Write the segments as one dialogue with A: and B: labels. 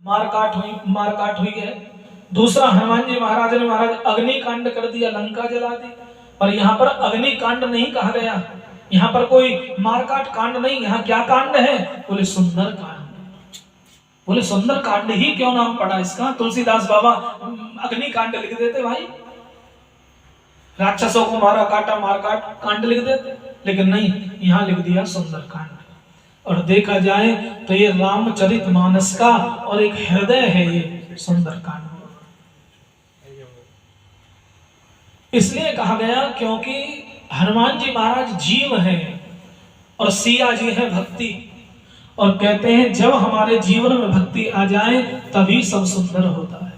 A: मारकाट हुई है। दूसरा, हनुमान जी महाराज ने अग्नि कांड कर दिया, लंका जला दी। पर यहाँ पर अग्नि कांड नहीं कहा गया, यहाँ पर कोई मारकाट कांड नहीं। यहाँ क्या कांड है? बोले सुंदर कांड। बोले सुंदर कांड ही क्यों नाम पड़ा इसका? तुलसीदास बाबा अग्नि कांड लिख देते भाई, राक्षसों को मारा काटा मारकाट कांड लिख देते, लेकिन नहीं, यहाँ लिख दिया सुंदर कांड। और देखा जाए तो ये रामचरितमानस का और एक हृदय है ये सुंदर कांड। इसलिए कहा गया क्योंकि हनुमान जी महाराज जीव हैं और सिया जी है भक्ति। और कहते हैं जब हमारे जीवन में भक्ति आ जाए तभी सब सुंदर होता है।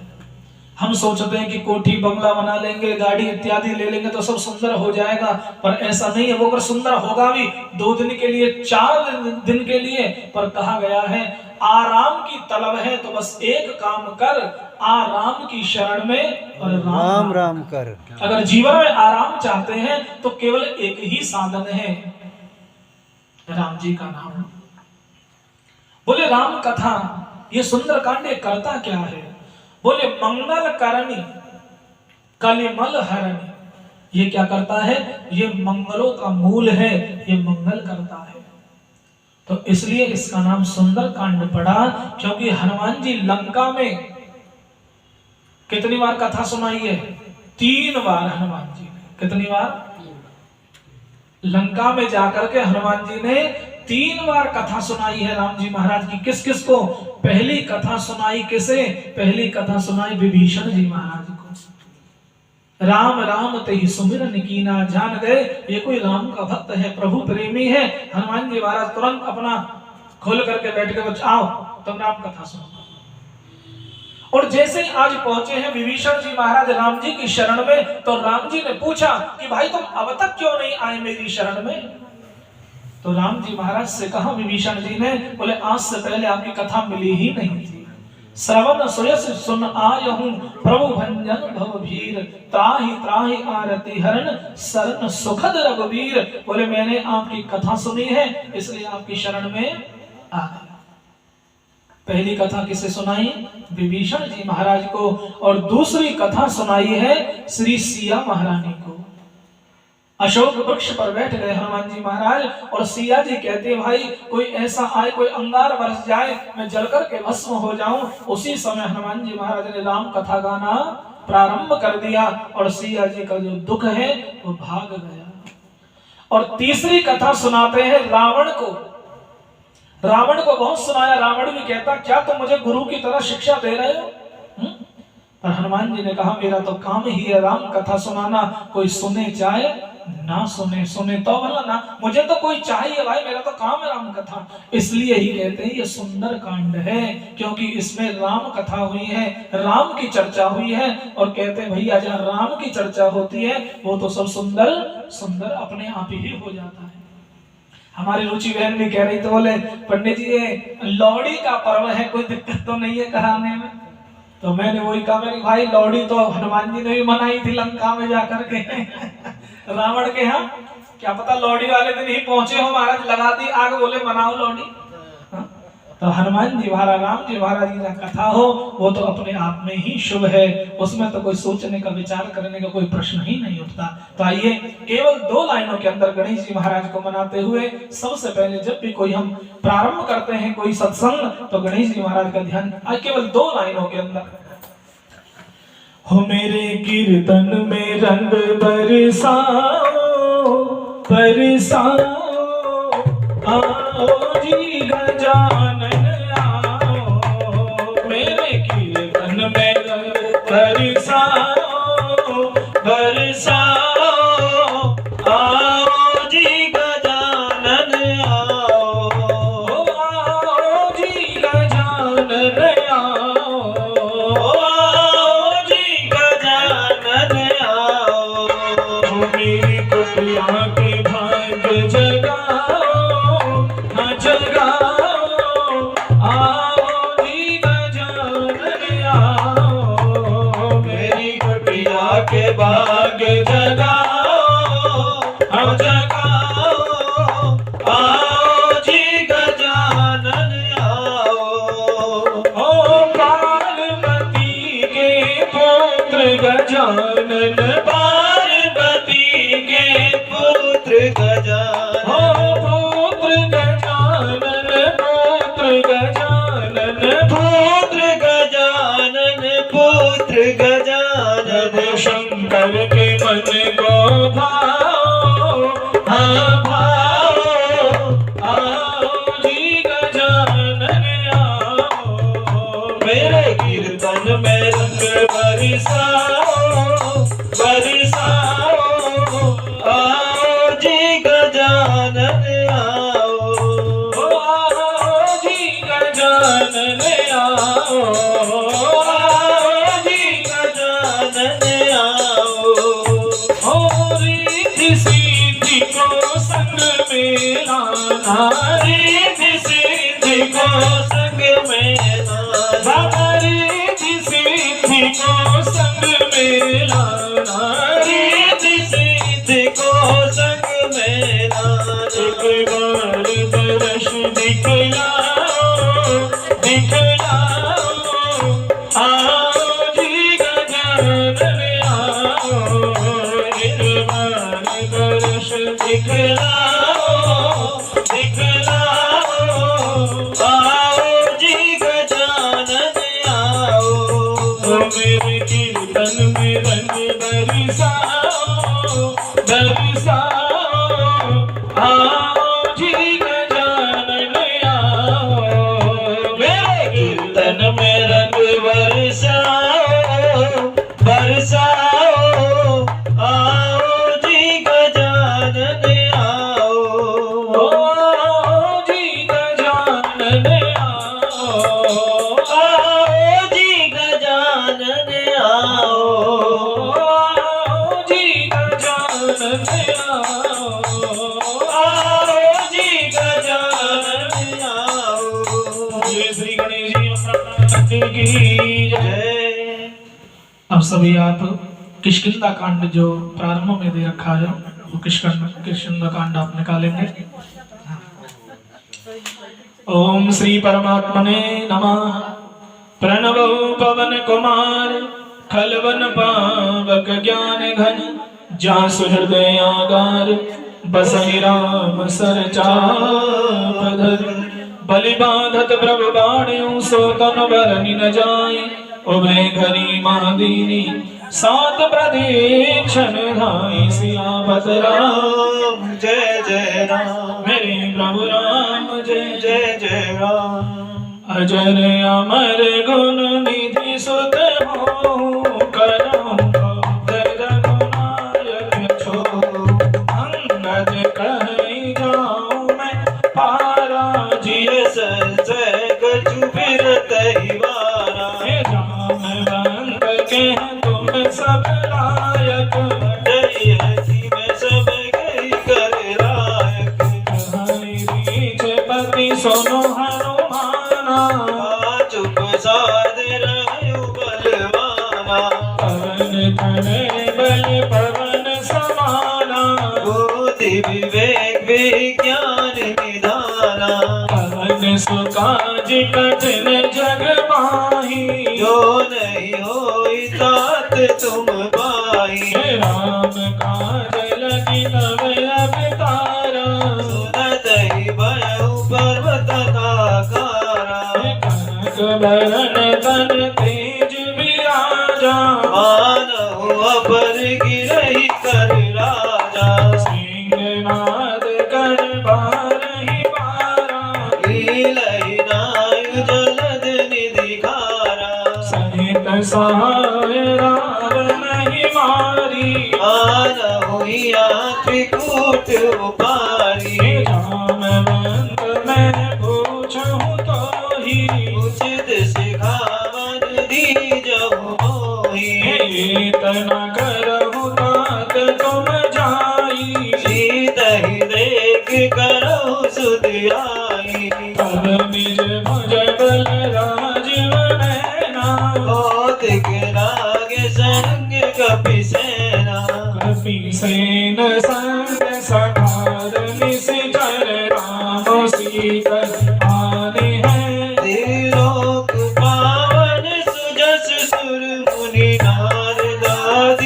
A: हम सोचते हैं कि कोठी बंगला बना लेंगे, गाड़ी इत्यादि ले लेंगे तो सब सुंदर हो जाएगा, पर ऐसा नहीं है। वो अगर सुंदर होगा भी 2 दिन के लिए, 4 दिन के लिए, पर कहा गया है आराम की तलब है तो बस एक काम कर, आराम की शरण में और राम राम कर। अगर जीवन में आराम चाहते हैं तो केवल एक ही साधन है, राम जी का नाम। बोले राम कथा, ये सुंदर कांड करता क्या है? बोले मंगल करनी कलिमल हरणी। ये क्या करता है? ये मंगलों का मूल है, ये मंगल करता है। तो इसलिए इसका नाम सुंदर कांड पड़ा, क्योंकि हनुमान जी लंका में कितनी बार कथा सुनाई है? 3 बार हनुमान जी ने। कितनी बार? लंका में जाकर के हनुमान जी ने 3 बार कथा सुनाई है राम जी महाराज की। किस किस को? पहली कथा सुनाई किसे? पहली कथा सुनाई विभीषण जी महाराज को। राम राम तेहि सुमिरन कीना, जान गए ये कोई राम का भक्त है, प्रभु प्रेमी है। हनुमान जी महाराज तुरंत अपना खोल करके बैठ के बच्चे आओ तुम राम कथा सुनो। और जैसे ही आज पहुंचे हैं विभीषण जी महाराज राम जी की शरण में, तो राम जी ने पूछा कि भाई तुम अब तक क्यों नहीं आए मेरी शरण में? तो राम जी महाराज से कहा विभीषण जी ने, बोले आज से पहले आपकी कथा मिली ही नहीं थी। श्रवण सुयस सुन आयहूं, प्रभु भंजन भवभीर, त्राहि त्राहि आरती हरण, शरण सुखद रघुवीर। बोले मैंने आपकी कथा सुनी है इसलिए आपकी शरण में आ गया। पहली कथा किसे सुनाई? विभीषण जी महाराज को। और दूसरी कथा सुनाई है श्री सिया महारानी को। अशोक वृक्ष पर बैठ गए हनुमान जी महाराज और सिया जी कहते हैं भाई कोई ऐसा आए, कोई अंगार बरस जाए, मैं जलकर के भस्म हो जाऊं। उसी समय हनुमान जी महाराज ने राम कथा गाना प्रारंभ कर दिया और सिया जी का जो दुख है वो भाग गया। और तीसरी कथा सुनाते हैं रावण को। रावण को बहुत सुनाया, रावण भी कहता क्या तुम मुझे गुरु की तरह शिक्षा दे रहे हो? पर हनुमान जी ने कहा मेरा तो काम ही है राम कथा सुनाना, कोई सुने चाहे ना सुने, सुने तो भला ना, मुझे तो कोई चाहिए भाई, मेरा तो काम है राम कथा। इसलिए ही कहते हैं ये सुंदर कांड है, क्योंकि इसमें राम कथा हुई है, राम की चर्चा हुई है। और कहते हैं भैया जहाँ राम की चर्चा होती है वो तो सब सुंदर सुंदर अपने आप ही हो जाता है। हमारी रुचि बहन भी कह रही तो बोले पंडित जी ये लोहड़ी का पर्व है, कोई दिक्कत तो नहीं है कराने में? तो मैंने वही कहा मेरी भाई लोहड़ी तो हनुमान जी ने भी मनाई थी लंका में जाकर के रावण के यहाँ। क्या पता लोहड़ी वाले दिन ही पहुंचे हो महाराज, लगा दी आग, बोले मनाओ लोहड़ी। तो हनुमान जी महाराज राम जी महाराज की कथा हो वो तो अपने आप में ही शुभ है, उसमें तो कोई सोचने का विचार करने का कोई प्रश्न ही नहीं उठता। तो आइए केवल 2 लाइनों के अंदर गणेश जी महाराज को मनाते हुए सबसे पहले जब भी कोई हम प्रारंभ करते हैं कोई सत्संग तो गणेश जी महाराज का ध्यान केवल 2 लाइनों के अंदर। हो मेरे कीर्तन में रंग बरसाओ बरसाओ, आओ जी गजानन आओ, मेरे कीर्तन में रंग बरसाओ बरसाओ, आओ जी गजानन आओ, आओ जी गजानन आओ, आओ जी गजानन आओ, मेरी कुटिया के भाग्य जगाओ जगाओ, आओ जी गजानन आओ, मेरी कुटिया के भाग्य जगाओ हम जगाओ, आओ जी गजानन आओ। ओ गजानन पार्वती के पुत्र गजानन, पुत्र गजानन, पुत्र गजानन, पुत्र गजानन, पुत्र गजानन, शंकर के मन को भाओ, हाँ भाओ, आओ जी गजानन आओ, मेरे कीर्तन में रंग बरसाओ, बरसाओ, आओ जी गजानन आओ, आओ जी गजानन आओ, आओ जी गजानन आओ, हो रिद्धि सिद्धि को संग में लाना, रिद्धि सिद्धि को संग में लाना, रिद्धि सिद्धि को संग में लाना, रिद्धि सिद्धि को संग में लाना, एक बार दर्श दिखलाओ, दिखलाओ, आओ जी गजानन आओ, एक बार दर्श दिखलाओ, दिखलाओ, आओ जी गजानन आओ, मेरे कीर्तन में रंग बरसाओ, बरसाओ, आओ जी गजानन आओ, मेरे कीर्तन में रंग बरसाओ, बरसाओ, आओ जी गजानन आओ, आओ जी गजानन आओ, आओ जी गजानन आओ, आओ जी गजानन आओ, आओ जी गजानन आओ। जय श्री गणेश जी महाराज की जय। अब सभी आप किष्किंधा कांड जो प्रारंभ में दे रखा है वो किष्किंधा कांड आप निकालेंगे। ओम श्री परमात्मने नमः। प्रणवो पवन कुमार खलवन पावक ज्ञान घन, जासु हृदय आगार बसहि राम सर चापधर, बलि बाधत प्रभु बाणियों सो तन बरनि न जाय, उभय घरी महादीनी सात प्रदीक्षण धाई, सियावत राम जय जय राम, मेरे प्रभु राम जय जय जय राम। अजर अमर गुण निधि सुत हो, करम रघुनायक छो, अंगद कहि जाऊं मैं पारा, जिय सजय गजु बिरतहि वारा, जामवंत के तुम सब लायक, डरियहि में सब गई कर लायक, हरि पति सुनो हनुमाना, चुप साध रहु बलवाना, पवन तनय बल पवन समाना, बुद्धि विवेक विज्ञान निधाना, पवन सुकाज कठिन जग माही, जो नहीं होई तात तुम पाई, राम काज लगी तब अवतारा, सुनत ही भयउ पर्वत आकारा, कनक बरन तन तेज विराजा, मानहु अपर गिरहि कर राजा, सिंहनाद कर बारहि बारा, लीलहि नायु जलद निधि खारा, सहित सहाय रावण मारी, आनहु त्रिकूट उपारी, जामवंत मैं पूछहु तो ही, उचित सिखावन दीजहु मोहि, तना करहु तात तुम जाई, सीतहि देख करहु सुधियाई, तब निज भुज बल राजीव नैना, कौतिक लागे संग कपि सेना, कपि सेन संग सखार निशिचर राम सीकर आने हैं, त्रिलोक पावन सुजस सुर मुनि नारद आदि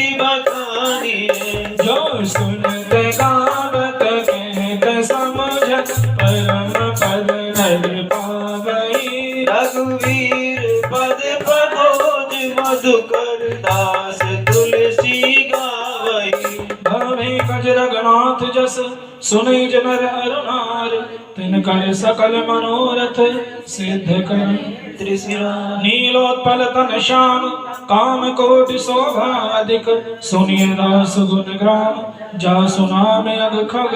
B: कबीर पद पदोज मधुकर दास तुलसी गावई।
A: गावे कज रघुनाथ जस सुनि जनर अरुणार तिन कर सकल मनोरथ सिद्ध कर।
B: त्रिशिरा
A: नीलोत्पल तन श्याम काम कोटि शोभा अधिक सुनिए दास गुण ग्राम जा सुनाम अग खग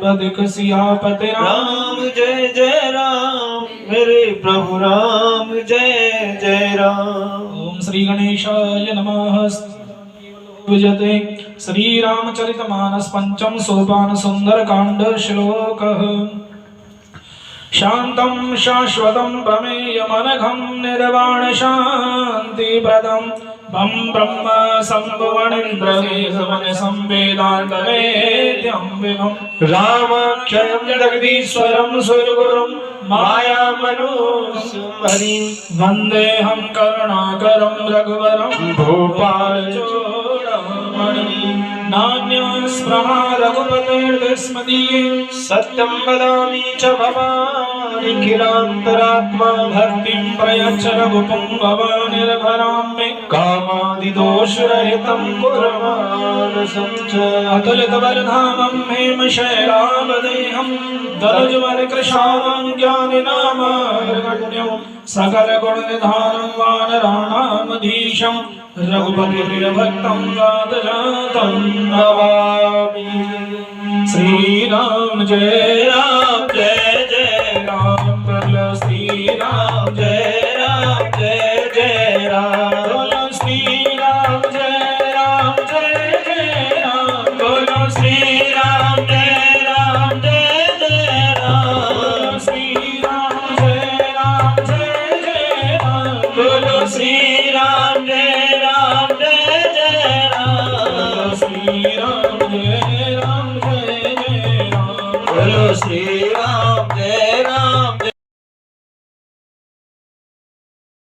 A: बदिक सियापति राम।
B: राम जय जय राम मेरे प्रभु राम जय जय राम।
A: ओम श्री गणेशाय नमः। विजते श्री रामचरितमानस पंचम सोपान सुंदर कांड श्लोक। शांतं शाश्वतं प्रमेयमनघं निर्वाण शांति प्रदं बम ब्रह्म संभुवनिन्द्रदेशवन संवेदान्तवेद्यं विभुं
B: रामाख्यं जगदीश्वरं सुरगुरुं मायामनुसंहरिं
A: वन्देऽहं करुणाकरं रघुवरं
B: भूपालचूडामणिं।
A: नान्यस्पृहा रघुपतेर्दस्मदीये
B: सत्यं वदामि च भवानि किलान्तरात्मा।
A: भक्तिं प्रयच्छ रघुपुङ्गव निर्भरां मे
B: कामादिदोषरहितं कुर्मानसं च।
A: अतुलितबलधामं हेमशैलावदेहं दनुजवरकृशां ज्ञानिनामगण्यं सकलगुणनिधानं वानराणामधीशं रघुपतिर्भक्तं वातजातं नमामि। श्रीराम जय राम बोलो श्रीराम जय राम बोलो श्रीराम जय राम बोलो श्रीराम जय राम बोलो श्रीराम जय राम बोलो श्रीराम जय राम बोलो श्रीराम जय राम
B: बोलो श्री